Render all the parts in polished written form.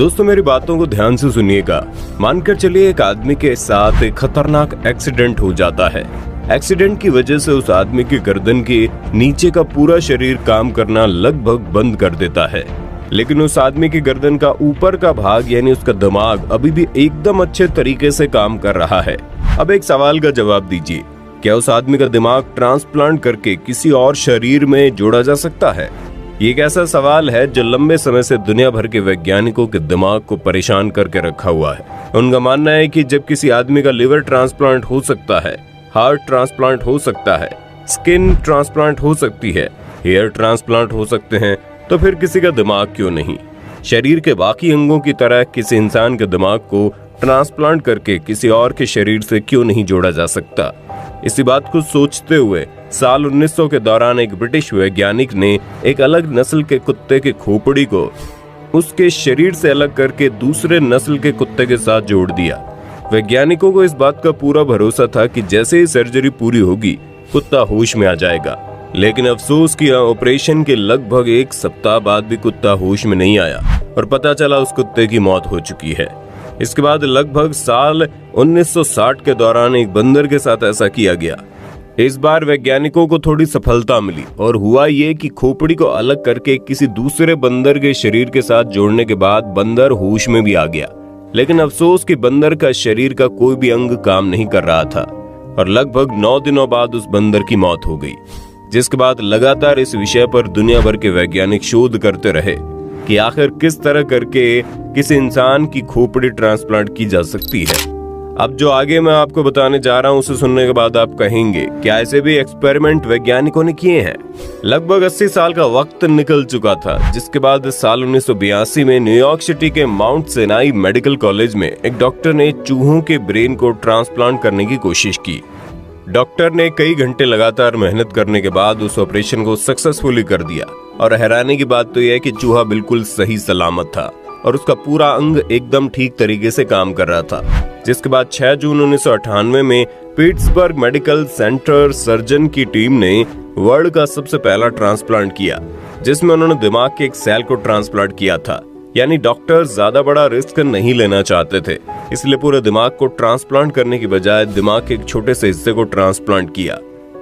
दोस्तों मेरी बातों को ध्यान से सुनिएगा। मानकर चलिए एक आदमी के साथ एक खतरनाक एक्सीडेंट हो जाता है। एक्सीडेंट की वजह से उस आदमी की गर्दन के नीचे का पूरा शरीर काम करना लगभग बंद कर देता है, लेकिन उस आदमी की गर्दन का ऊपर का भाग यानी उसका दिमाग अभी भी एकदम अच्छे तरीके से काम कर रहा है। अब एक सवाल का जवाब दीजिए, क्या उस आदमी का दिमाग ट्रांसप्लांट करके किसी और शरीर में जोड़ा जा सकता है? ये एक ऐसा सवाल है जो लंबे समय से दुनिया भर के वैज्ञानिकों के दिमाग को परेशान करके रखा हुआ है। उनका मानना है कि जब किसी आदमी का लिवर ट्रांसप्लांट हो सकता है, हार्ट ट्रांसप्लांट हो सकता है, स्किन ट्रांसप्लांट हो सकती है, हेयर ट्रांसप्लांट हो सकते हैं, तो फिर किसी का दिमाग क्यों नहीं? शरीर के बाकी अंगों की तरह किसी इंसान के दिमाग को ट्रांसप्लांट करके किसी और के शरीर से क्यों नहीं जोड़ा जा सकता? इसी बात को सोचते हुए साल 1900 के दौरान एक ब्रिटिश वैज्ञानिक ने एक अलग नस्ल के कुत्ते के खोपड़ी को उसके शरीर से अलग करके दूसरे नस्ल के कुत्ते के साथ जोड़ दिया। वैज्ञानिकों को इस बात का पूरा भरोसा था कि जैसे ही सर्जरी पूरी होगी कुत्ता होश में आ जाएगा, लेकिन अफसोस कि ऑपरेशन के लगभग एक सप्ताह बाद भी कुत्ता होश में नहीं आया और पता चला उस कुत्ते की मौत हो चुकी है। इसके बाद लगभग साल 1960 के दौरान एक बंदर के साथ ऐसा किया गया। इस बार वैज्ञानिकों को थोड़ी सफलता मिली और हुआ ये कि खोपड़ी को अलग करके किसी दूसरे बंदर के शरीर के साथ जोड़ने के बाद बंदर होश में भी आ गया, लेकिन अफसोस कि बंदर का शरीर का कोई भी अंग काम नहीं कर रहा था और लगभग 9 दिनों बाद उस बंदर की मौत हो गई। जिसके बाद लगातार इस विषय पर दुनिया भर के वैज्ञानिक शोध करते रहे कि आखिर किस तरह करके किसी इंसान की खोपड़ी ट्रांसप्लांट की जा सकती है। अब जो आगे मैं आपको बताने जा रहा हूं उसे सुनने के बाद आप कहेंगे क्या ऐसे भी एक्सपेरिमेंट वैज्ञानिकों ने किए हैं? लगभग 80 साल का वक्त निकल चुका था, जिसके बाद साल 1982 में न्यूयॉर्क सिटी के माउंट सिनाई मेडिकल कॉलेज में एक डॉक्टर ने चूहों के ब्रेन को ट्रांसप्लांट करने की कोशिश की। डॉक्टर ने कई घंटे लगातार मेहनत करने के बाद उस ऑपरेशन को सक्सेसफुली कर दिया और हैरानी की बात तो यह है कि चूहा बिल्कुल सही सलामत था और उसका पूरा अंग एकदम ठीक तरीके से काम कर रहा था। जिसके बाद 6 जून 1998 में पिट्सबर्ग मेडिकल सेंटर सर्जन की टीम ने वर्ल्ड का सबसे पहला ट्रांसप्लांट किया, जिसमें उन्होंने दिमाग के एक सेल को ट्रांसप्लांट किया था। यानी डॉक्टर ज्यादा बड़ा रिस्क नहीं लेना चाहते थे, इसलिए पूरे दिमाग को ट्रांसप्लांट करने की बजाय दिमाग के एक छोटे से हिस्से को ट्रांसप्लांट किया।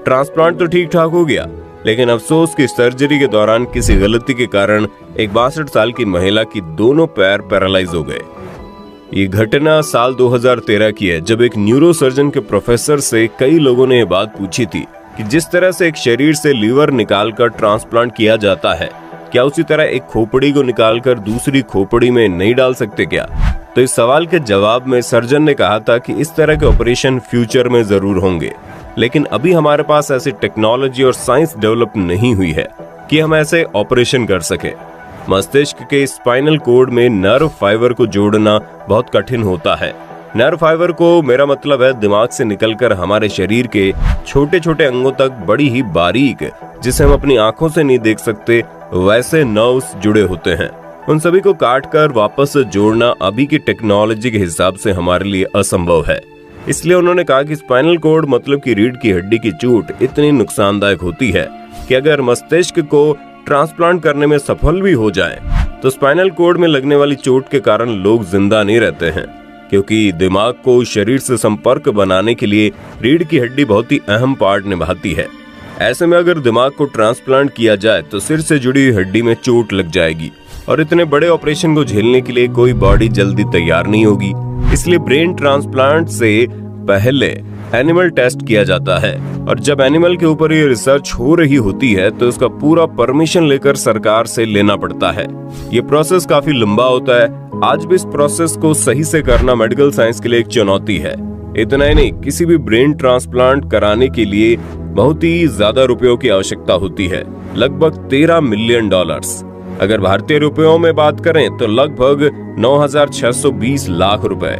ट्रांसप्लांट तो ठीक ठाक हो गया, लेकिन अफसोस की सर्जरी के दौरान किसी गलती के कारण एक 62 साल की महिला की दोनों पैर पैरालाइज हो गए। ये घटना साल 2013 की है, जब एक न्यूरोसर्जन के प्रोफेसर से कई लोगों ने यह बात पूछी थी कि जिस तरह से एक शरीर से लीवर निकालकर ट्रांसप्लांट किया जाता है, क्या उसी तरह एक खोपड़ी को निकालकर दूसरी खोपड़ी में नहीं डाल सकते क्या? तो इस सवाल के जवाब में सर्जन ने कहा था कि इस तरह के ऑपरेशन फ्यूचर में जरूर होंगे, लेकिन अभी हमारे पास ऐसी टेक्नोलॉजी और साइंस डेवलप नहीं हुई है कि हम ऐसे ऑपरेशन कर सके। मस्तिष्क के स्पाइनल कोड में नर्व फाइबर को जोड़ना बहुत कठिन होता है। नर्व फाइबर को मेरा मतलब है दिमाग से निकलकर हमारे शरीर के छोटे छोटे अंगों तक बड़ी ही बारीक, जिसे हम अपनी आंखों से नहीं देख सकते, वैसे नर्व्स जुड़े होते हैं। उन सभी को काटकर वापस जोड़ना अभी की टेक्नोलॉजी के हिसाब से हमारे लिए असंभव है। इसलिए उन्होंने कहा कि स्पाइनल कोड मतलब कि रीढ़ की हड्डी की चोट इतनी नुकसानदायक होती है कि अगर मस्तिष्क को ट्रांसप्लांट करने में सफल भी हो जाए तो स्पाइनल कोड में लगने वाली चोट के कारण लोग जिंदा नहीं रहते हैं, क्योंकि दिमाग को शरीर से संपर्क बनाने के लिए रीढ़ की हड्डी बहुत ही अहम पार्ट निभाती है। ऐसे में अगर दिमाग को ट्रांसप्लांट किया जाए तो सिर से जुड़ी हड्डी में चोट लग जाएगी और इतने बड़े ऑपरेशन को झेलने के लिए कोई बॉडी जल्दी तैयार नहीं होगी। इसलिए ब्रेन ट्रांसप्लांट से पहले एनिमल टेस्ट किया जाता है और जब एनिमल के ऊपर ये रिसर्च हो रही होती है तो उसका पूरा परमिशन लेकर सरकार से लेना पड़ता है। ये प्रोसेस काफी लंबा होता है। आज भी इस प्रोसेस को सही से करना मेडिकल साइंस के लिए एक चुनौती है। इतना ही नहीं, किसी भी ब्रेन ट्रांसप्लांट कराने के लिए बहुत ही ज्यादा रुपयों की आवश्यकता होती है, लगभग $13 मिलियन। अगर भारतीय रुपयों में बात करें तो लगभग 9,620 लाख रुपए।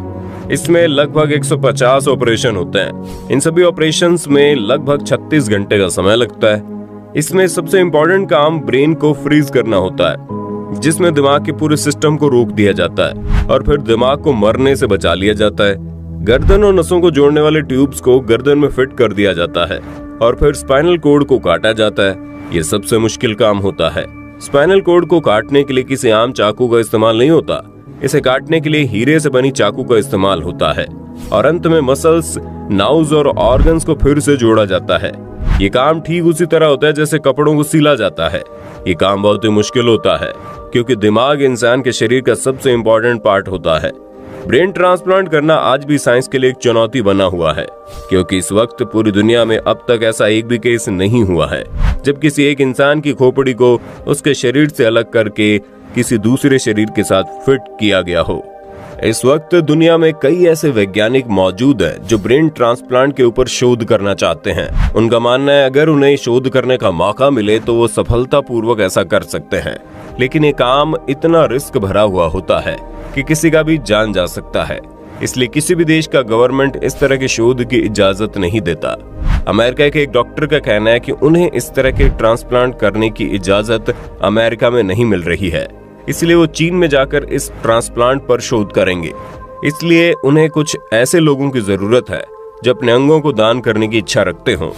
इसमें लगभग 150 ऑपरेशन होते हैं। इन सभी ऑपरेशंस में लगभग 36 घंटे का समय लगता है। इसमें सबसे इम्पोर्टेंट काम ब्रेन को फ्रीज करना होता है, जिसमें दिमाग के पूरे सिस्टम को रोक दिया जाता है और फिर दिमाग को मरने से बचा लिया जाता है। गर्दन और नसों को जोड़ने वाले ट्यूब्स को गर्दन में फिट कर दिया जाता है और फिर स्पाइनल कोड को काटा जाता है। ये सबसे मुश्किल काम होता है। स्पाइनल कोड को काटने के लिए किसी आम चाकू का इस्तेमाल नहीं होता। इसे काटने के लिए हीरे से बनी चाकू का इस्तेमाल होता है और अंत में मसल्स, नाउज और ऑर्गन्स को फिर से जोड़ा जाता है। ये काम ठीक उसी तरह होता है जैसे कपड़ों को सिला जाता है। ये काम बहुत ही मुश्किल होता है क्योंकि दिमाग इंसान के शरीर का सबसे इम्पोर्टेंट पार्ट होता है। ब्रेन ट्रांसप्लांट करना आज भी साइंस के लिए एक चुनौती बना हुआ है क्योंकि इस वक्त पूरी दुनिया में अब तक ऐसा एक भी केस नहीं हुआ है जब किसी एक इंसान की खोपड़ी को उसके शरीर से अलग करके किसी दूसरे शरीर के साथ फिट किया गया हो। इस वक्त दुनिया में कई ऐसे वैज्ञानिक मौजूद हैं जो ब्रेन ट्रांसप्लांट के ऊपर शोध करना चाहते हैं। उनका मानना है अगर उन्हें शोध करने का मौका मिले तो वो सफलतापूर्वक ऐसा कर सकते हैं, लेकिन ये काम इतना रिस्क भरा हुआ होता है कि किसी का भी जान जा सकता है। इसलिए किसी भी देश का गवर्नमेंट इस तरह के शोध की इजाजत नहीं देता। अमेरिका के एक डॉक्टर का कहना है कि उन्हें इस तरह के ट्रांसप्लांट करने की इजाजत अमेरिका में नहीं मिल रही है, इसलिए वो चीन में जाकर इस ट्रांसप्लांट पर शोध करेंगे। इसलिए उन्हें कुछ ऐसे लोगों की जरूरत है जो अपने अंगों को दान करने की इच्छा रखते हों।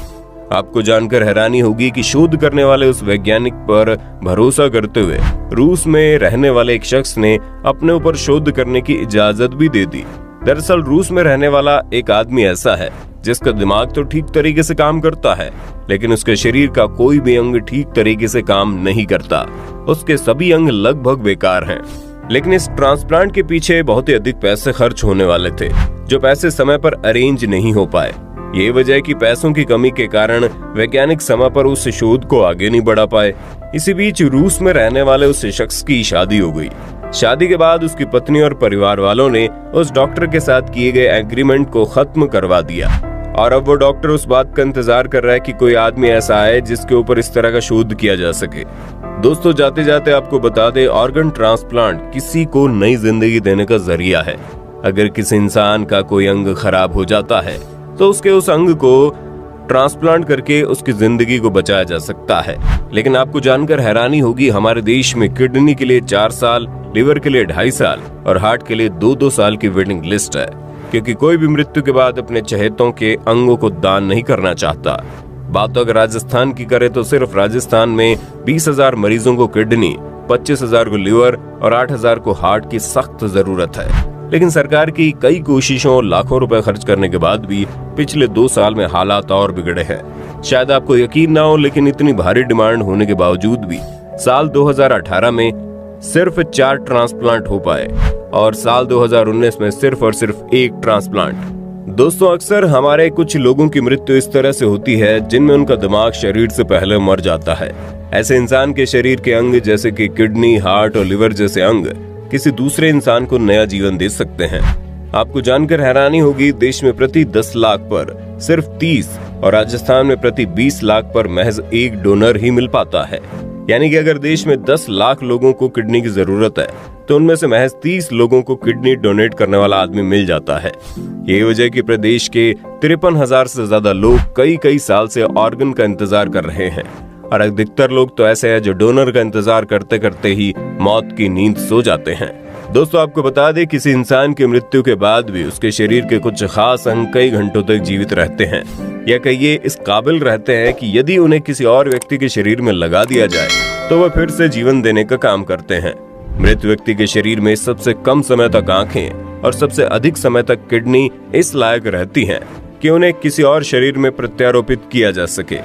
आपको जानकर हैरानी होगी कि शोध करने वाले उस वैज्ञानिक पर भरोसा करते हुए रूस में रहने वाले एक शख्स ने अपने ऊपर शोध करने की इजाजत भी दे दी। दरअसल रूस में रहने वाला एक आदमी ऐसा है जिसका दिमाग तो ठीक तरीके से काम करता है, लेकिन उसके शरीर का कोई भी अंग ठीक तरीके से काम नहीं करता। उसके सभी अंग लगभग बेकार हैं। लेकिन इस ट्रांसप्लांट के पीछे बहुत ही अधिक पैसे खर्च होने वाले थे, जो पैसे समय पर अरेंज नहीं हो पाए। ये वजह है कि पैसों की कमी के कारण वैज्ञानिक समय पर उस शोध को आगे नहीं बढ़ा पाए। इसी बीच रूस में रहने वाले उस शख्स की शादी हो गई। शादी के बाद उसकी पत्नी और परिवार वालों ने उस डॉक्टर के साथ किए गए एग्रीमेंट को खत्म करवा दिया और अब वो डॉक्टर उस बात का इंतजार कर रहा है कि कोई आदमी ऐसा आए जिसके ऊपर इस तरह का शोध किया जा सके। दोस्तों, जाते जाते आपको बता दें, ऑर्गन ट्रांसप्लांट किसी को नई जिंदगी देने का जरिया है। अगर किसी इंसान का कोई अंग खराब हो जाता है तो उसके उस अंग को ट्रांसप्लांट करके उसकी जिंदगी को बचाया जा सकता है। लेकिन आपको जानकर हैरानी होगी, हमारे देश में किडनी के लिए 4 साल, लिवर के लिए 2.5 साल और हार्ट के लिए 2-2 साल की वेटिंग लिस्ट है, क्योंकि कोई भी मृत्यु के बाद अपने चहेतों के अंगों को दान नहीं करना चाहता। बात तो अगर राजस्थान की करें तो सिर्फ राजस्थान में 20,000 मरीजों को किडनी, 25,000 को लिवर और 8,000 को हार्ट की सख्त जरूरत है। लेकिन सरकार की कई कोशिशों और लाखों रुपए खर्च करने के बाद भी पिछले 2 साल में हालात और बिगड़े हैं। शायद आपको यकीन ना हो, लेकिन इतनी भारी डिमांड होने के बावजूद भी साल 2018 में सिर्फ 4 ट्रांसप्लांट हो पाए और साल 2019 में सिर्फ और सिर्फ 1 ट्रांसप्लांट। दोस्तों, अक्सर हमारे कुछ लोगों की मृत्यु इस तरह से होती है जिनमें उनका दिमाग शरीर से पहले मर जाता है। ऐसे इंसान के शरीर के अंग जैसे कि किडनी, हार्ट और लिवर जैसे अंग किसी दूसरे इंसान को नया जीवन दे सकते हैं। आपको जानकर हैरानी होगी, देश में प्रति 10 लाख पर सिर्फ 30 और राजस्थान में प्रति 20 लाख पर महज 1 डोनर ही मिल पाता है। यानी कि अगर देश में 10 लाख लोगों को किडनी की जरूरत है तो उनमें से महज 30 लोगों को किडनी डोनेट करने वाला आदमी मिल जाता है। यही वजह कि प्रदेश के 53,000 से ज्यादा लोग कई साल से ऑर्गन का इंतजार कर रहे हैं और अधिकतर लोग तो ऐसे हैं जो डोनर का इंतजार करते करते ही मौत की नींद सो जाते हैं। दोस्तों, आपको बता दें, किसी इंसान की मृत्यु के बाद भी उसके शरीर के कुछ खास अंग कई घंटों तक जीवित रहते हैं, या कहिए इस काबिल रहते हैं कि यदि उन्हें किसी और व्यक्ति के शरीर में लगा दिया जाए तो वह फिर से जीवन देने का काम करते हैं। मृत व्यक्ति के शरीर में सबसे कम समय तक आंखें और सबसे अधिक समय तक किडनी इस लायक रहती हैं कि उन्हें किसी और शरीर में प्रत्यारोपित किया जा सके।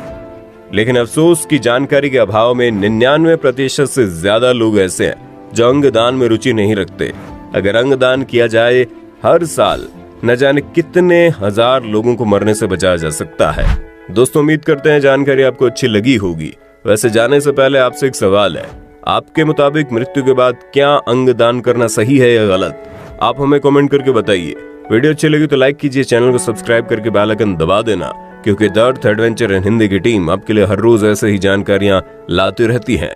लेकिन अफसोस की जानकारी के अभाव में 99% से ज्यादा लोग ऐसे हैं जो अंगदान में रुचि नहीं रखते। अगर अंगदान किया जाए, हर साल न जाने कितने हजार लोगों को मरने से बचाया जा सकता है। दोस्तों, उम्मीद करते हैं जानकारी आपको अच्छी लगी होगी। वैसे जाने से पहले आपसे एक सवाल है, आपके मुताबिक मृत्यु के बाद क्या अंगदान करना सही है या गलत? आप हमें कमेंट करके बताइए। वीडियो अच्छी लगी तो लाइक कीजिए, चैनल को सब्सक्राइब करके बेल आइकन दबा देना, क्योंकि the earth adventure in Hindi की टीम आपके लिए हर रोज ऐसे ही जानकारियां लाती रहती है।